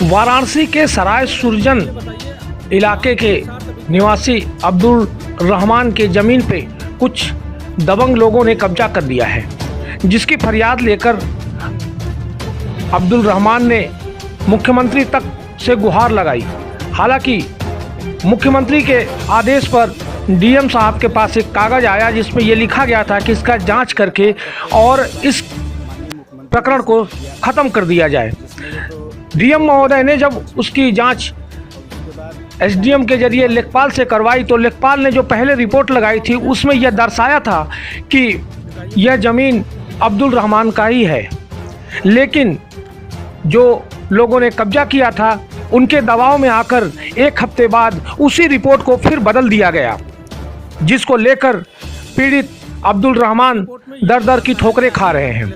वाराणसी के सराय सुरजन इलाके के निवासी अब्दुल रहमान के ज़मीन पे कुछ दबंग लोगों ने कब्जा कर लिया है, जिसकी फरियाद लेकर अब्दुल रहमान ने मुख्यमंत्री तक से गुहार लगाई। हालांकि मुख्यमंत्री के आदेश पर डीएम साहब के पास एक कागज़ आया जिसमें ये लिखा गया था कि इसका जांच करके और इस प्रकरण को ख़त्म कर दिया जाए। डीएम महोदय ने जब उसकी जांच एसडीएम के जरिए लेखपाल से करवाई तो लेखपाल ने जो पहले रिपोर्ट लगाई थी उसमें यह दर्शाया था कि यह ज़मीन अब्दुल रहमान का ही है, लेकिन जो लोगों ने कब्जा किया था उनके दबाव में आकर एक हफ्ते बाद उसी रिपोर्ट को फिर बदल दिया गया, जिसको लेकर पीड़ित अब्दुल रहमान दर दर की ठोकरें खा रहे हैं।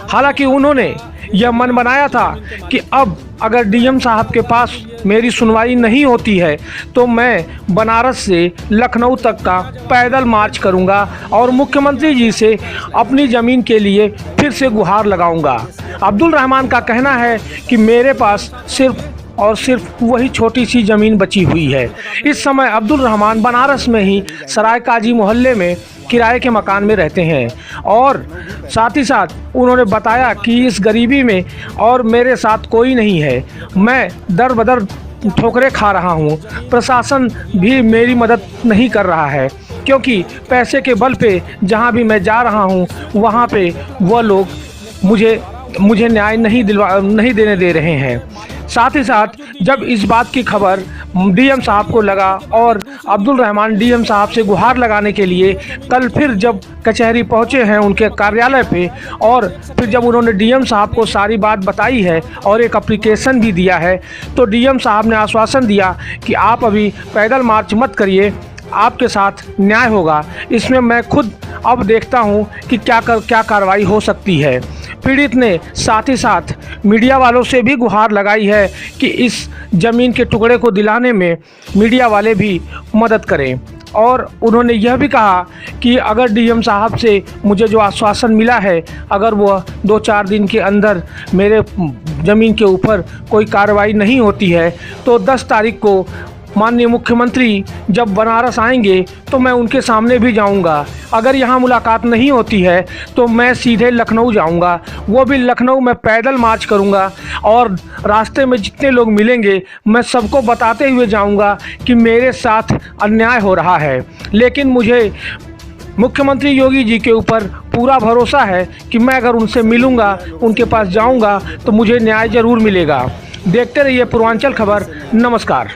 हालांकि उन्होंने यह मन बनाया था कि अब अगर डीएम साहब के पास मेरी सुनवाई नहीं होती है तो मैं बनारस से लखनऊ तक का पैदल मार्च करूंगा और मुख्यमंत्री जी से अपनी ज़मीन के लिए फिर से गुहार लगाऊंगा। अब्दुल रहमान का कहना है कि मेरे पास सिर्फ और सिर्फ वही छोटी सी ज़मीन बची हुई है। इस समय अब्दुल रहमान बनारस में ही सराय काजी मोहल्ले में किराए के मकान में रहते हैं और साथ ही साथ उन्होंने बताया कि इस गरीबी में और मेरे साथ कोई नहीं है, मैं दर बदर ठोकरें खा रहा हूँ। प्रशासन भी मेरी मदद नहीं कर रहा है क्योंकि पैसे के बल पे जहाँ भी मैं जा रहा हूँ वहाँ पे वह लोग मुझे न्याय नहीं देने दे रहे हैं। साथ ही साथ जब इस बात की खबर डीएम साहब को लगा और अब्दुल रहमान डीएम साहब से गुहार लगाने के लिए कल फिर जब कचहरी पहुंचे हैं उनके कार्यालय पे और फिर जब उन्होंने डीएम साहब को सारी बात बताई है और एक एप्लीकेशन भी दिया है तो डीएम साहब ने आश्वासन दिया कि आप अभी पैदल मार्च मत करिए, आपके साथ न्याय होगा। इसमें मैं खुद अब देखता हूं कि क्या कार्रवाई हो सकती है। पीड़ित ने साथ ही साथ मीडिया वालों से भी गुहार लगाई है कि इस ज़मीन के टुकड़े को दिलाने में मीडिया वाले भी मदद करें और उन्होंने यह भी कहा कि अगर डीएम साहब से मुझे जो आश्वासन मिला है, अगर वह 2-4 दिन के अंदर मेरे ज़मीन के ऊपर कोई कार्रवाई नहीं होती है तो 10 तारीख को माननीय मुख्यमंत्री जब बनारस आएंगे तो मैं उनके सामने भी जाऊंगा। अगर यहाँ मुलाकात नहीं होती है तो मैं सीधे लखनऊ जाऊंगा, वो भी लखनऊ में पैदल मार्च करूंगा और रास्ते में जितने लोग मिलेंगे मैं सबको बताते हुए जाऊंगा कि मेरे साथ अन्याय हो रहा है। लेकिन मुझे मुख्यमंत्री योगी जी के ऊपर पूरा भरोसा है कि मैं अगर उनसे मिलूंगा, उनके पास जाऊंगा तो मुझे न्याय ज़रूर मिलेगा। देखते रहिए पूर्वांचल खबर। नमस्कार।